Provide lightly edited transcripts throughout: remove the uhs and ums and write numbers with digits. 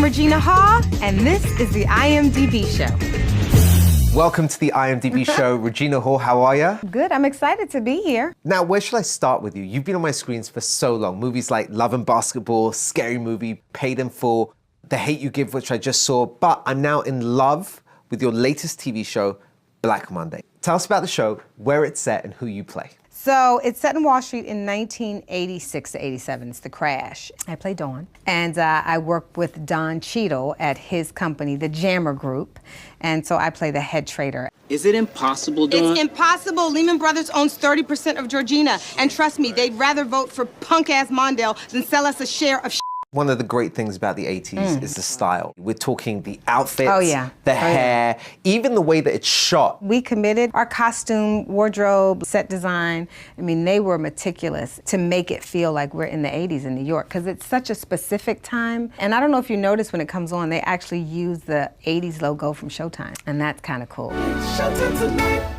Regina Hall, and this is the IMDb Show. Welcome to the IMDb Show. Regina Hall, how are you? Good, I'm excited to be here. Now, where should I start with you? You've been on my screens for so long. Movies like Love and Basketball, Scary Movie, Paid in Full, The Hate U Give, which I just saw, but I'm now in love with your latest TV show, Black Monday. Tell us about the show, where it's set, and who you play. So it's set in Wall Street in 1986 to 87. It's the crash. I play Dawn, and I work with Don Cheadle at his company, the Jammer Group, and so I play the head trader. Is it impossible, Dawn? It's impossible. Lehman Brothers owns 30% of Georgina, and trust me, they'd rather vote for punk-ass Mondale than sell us a share of One of the great things about the 80s is the style. We're talking the outfits, the hair, even the way that it's shot. We committed our costume, wardrobe, set design. I mean, they were meticulous to make it feel like we're in the 80s in New York, because it's such a specific time. And I don't know if you notice when it comes on, they actually use the 80s logo from Showtime, and that's kind of cool.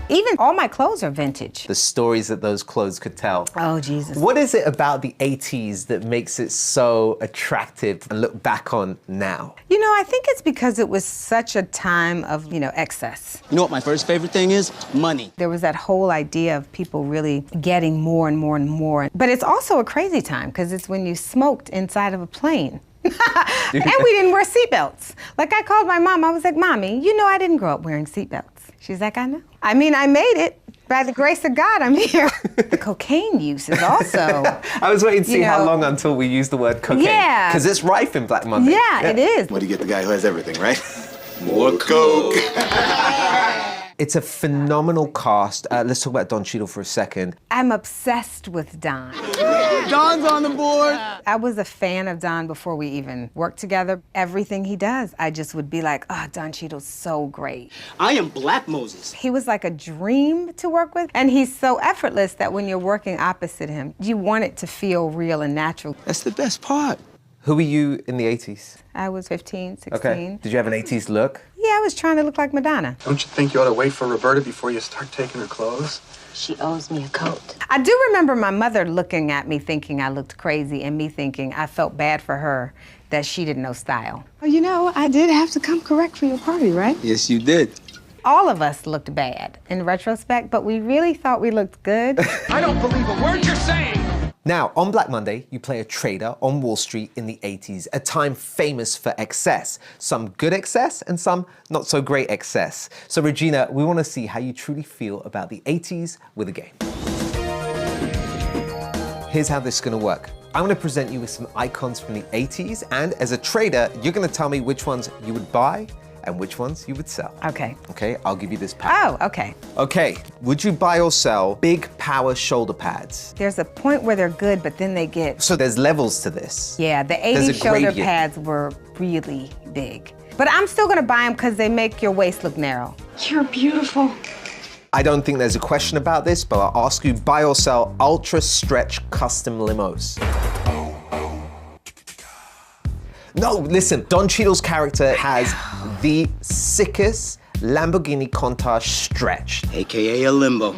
Even all my clothes are vintage. The stories that those clothes could tell. Oh, Jesus. What is it about the 80s that makes it so attractive and look back on now? You know, I think it's because it was such a time of, excess. You know what my first favorite thing is? Money. There was that whole idea of people really getting more and more and more. But it's also a crazy time, because it's when you smoked inside of a plane. And we didn't wear seatbelts. Like, I called my mom, I was like, Mommy, you know I didn't grow up wearing seatbelts. She's like, I know. I mean, I made it. By the grace of God, I'm here. The cocaine use is also... I was waiting to see how long until we use the word cocaine. Yeah. Because it's rife in Black Monday. Yeah, it is. What do you get the guy who has everything, right? More coke. It's a phenomenal cast. Let's talk about Don Cheadle for a second. I'm obsessed with Don. Don's on the board. I was a fan of Don before we even worked together. Everything he does, I just would be like, oh, Don Cheadle's so great. I am Black Moses. He was like a dream to work with, and he's so effortless that when you're working opposite him, you want it to feel real and natural. That's the best part. Who were you in the 80s? I was 15, 16. Okay. Did you have an 80s look? Yeah, I was trying to look like Madonna. Don't you think you ought to wait for Roberta before you start taking her clothes? She owes me a coat. I do remember my mother looking at me thinking I looked crazy, and me thinking I felt bad for her that she didn't know style. Well, you know, I did have to come correct for your party, right? Yes, you did. All of us looked bad in retrospect, but we really thought we looked good. I don't believe a word you're saying. Now, on Black Monday, you play a trader on Wall Street in the 80s, a time famous for excess. Some good excess and some not so great excess. So Regina, we want to see how you truly feel about the 80s with a game. Here's how this is going to work. I'm going to present you with some icons from the 80s, and as a trader, you're going to tell me which ones you would buy and which ones you would sell. Okay. Okay, I'll give you this pack. Oh, okay. Okay, would you buy or sell big power shoulder pads? There's a point where they're good, but then they get... So there's levels to this. Yeah, the There's a 80s shoulder gradient. pads were really big. But I'm still gonna buy them because they make your waist look narrow. You're beautiful. I don't think there's a question about this, but I'll ask you, buy or sell ultra stretch custom limos? No, listen, Don Cheadle's character has the sickest Lamborghini Countach stretch. AKA a limbo.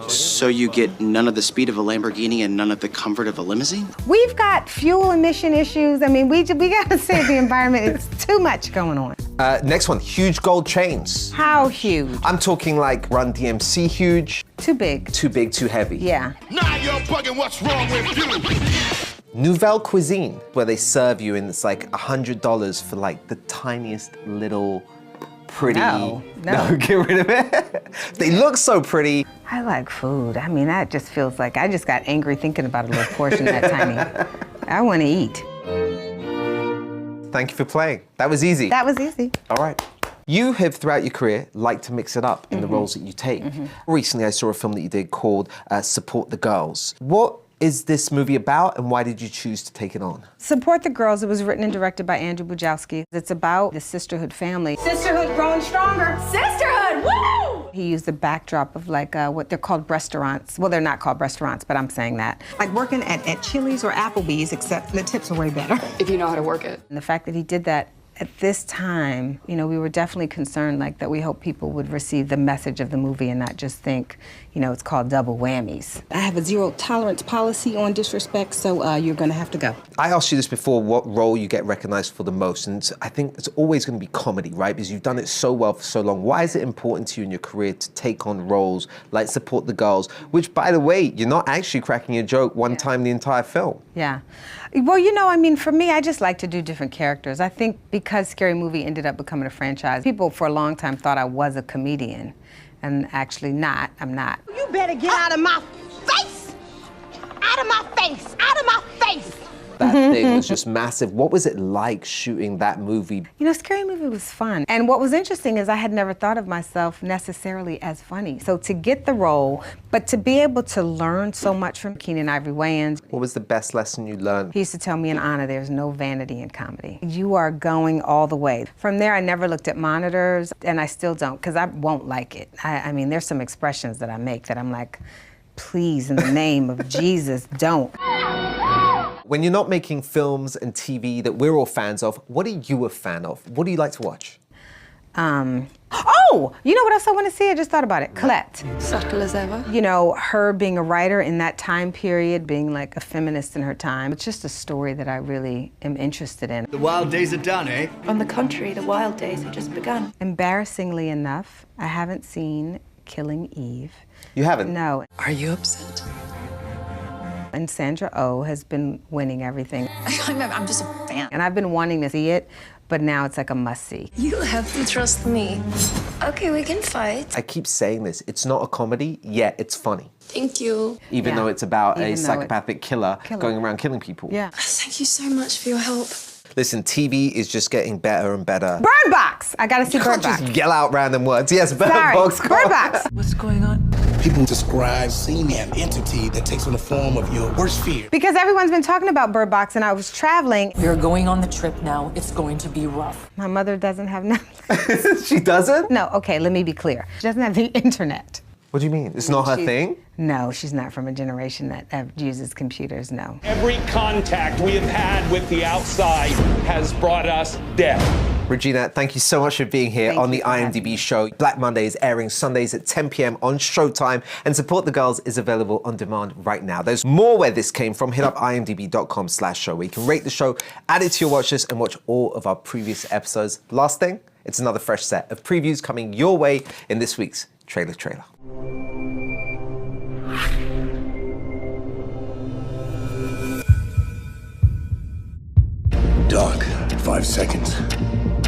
So you get none of the speed of a Lamborghini and none of the comfort of a limousine? We've got fuel emission issues. I mean, we gotta save the environment. It's too much going on. Next one, huge gold chains. How huge? I'm talking like Run DMC huge. Too big. Too big, too heavy. Yeah. Now you're bugging. What's wrong with you? Nouvelle cuisine, where they serve you and it's like $100 for like the tiniest little pretty. No. Get rid of it. They look so pretty. I like food. I mean, that just feels like I just got angry thinking about a little portion that tiny. I want to eat. Thank you for playing. That was easy. That was easy. All right. You have, throughout your career, liked to mix it up in the roles that you take. Recently, I saw a film that you did called Support the Girls. What is this movie about, and why did you choose to take it on? Support the Girls. It was written and directed by Andrew Bujalski. It's about the sisterhood family. Sisterhood growing stronger. Sisterhood, woo! He used the backdrop of like what they're called restaurants. Well, they're not called restaurants, but I'm saying that. Like working at Chili's or Applebee's, except the tips are way better. If you know how to work it. And the fact that he did that at this time, you know, we were definitely concerned like that we hope people would receive the message of the movie and not just think, you know, it's called double whammies. I have a zero tolerance policy on disrespect, so you're gonna have to go. I asked you this before, what role you get recognized for the most, and I think it's always going to be comedy, right? Because you've done it so well for so long. Why is it important to you in your career to take on roles like Support the Girls, which, by the way, you're not actually cracking a joke one time the entire film? Yeah. Well, you know, I mean, for me, I just like to do different characters. I think because Scary Movie ended up becoming a franchise, people for a long time thought I was a comedian, and actually not. I'm not. You better get out of my face! Out of my face! Out of my face! That thing was just massive. What was it like shooting that movie? You know, Scary Movie was fun. And what was interesting is I had never thought of myself necessarily as funny. So to get the role, but to be able to learn so much from Keenan Ivory Wayans. What was the best lesson you learned? He used to tell me in Anna, there's no vanity in comedy. You are going all the way. From there, I never looked at monitors, and I still don't, because I won't like it. I mean, there's some expressions that I make that I'm like, please, in the name of Jesus, don't. When you're not making films and TV that we're all fans of, what are you a fan of? What do you like to watch? Oh, you know what else I want to see? I just thought about it. Colette. Subtle as ever. You know, her being a writer in that time period, being like a feminist in her time. It's just a story that I really am interested in. The wild days are done, eh? On the contrary, the wild days have just begun. Embarrassingly enough, I haven't seen Killing Eve. You haven't? No. Are you upset? And Sandra Oh has been winning everything. I'm just a fan. And I've been wanting to see it, but now it's like a must-see. You have to trust me. Okay, we can fight. I keep saying this, it's not a comedy, yet it's funny. Thank you. Even though it's about a psychopathic killer going around killing people. Yeah. Thank you so much for your help. Listen, TV is just getting better and better. Bird Box! I gotta see Bird Box. Just yell out random words. Yes, Bird Sorry, Box. Bird Box. What's going on? People describe seeing an entity that takes on the form of your worst fear. Because everyone's been talking about Bird Box, and I was traveling. You're going on the trip now. It's going to be rough. My mother doesn't have Netflix. She doesn't? No, okay, let me be clear. She doesn't have the internet. What do you mean? It's not her thing? No, she's not from a generation that uses computers, no. Every contact we have had with the outside has brought us death. Regina, thank you so much for being here on the IMDb show. Black Monday is airing Sundays at 10 p.m. on Showtime, and Support the Girls is available on demand right now. There's more where this came from. Hit up imdb.com/show where you can rate the show, add it to your watch list, and watch all of our previous episodes. Last thing, it's another fresh set of previews coming your way in this week's Trailer. Doc, 5 seconds.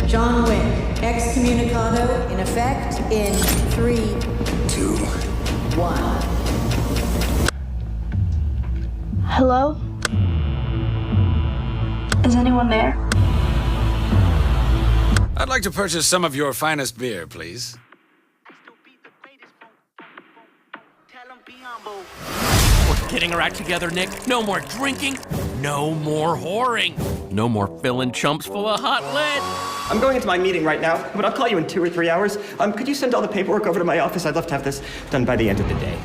John Wick, excommunicado in effect in 3, 2, 1. Hello? Is anyone there? I'd like to purchase some of your finest beer, please. We're getting our act together, Nick. No more drinking. No more whoring. No more filling chumps full of hot lead. I'm going into my meeting right now, but I'll call you in 2 or 3 hours. Could you send all the paperwork over to my office? I'd love to have this done by the end of the day.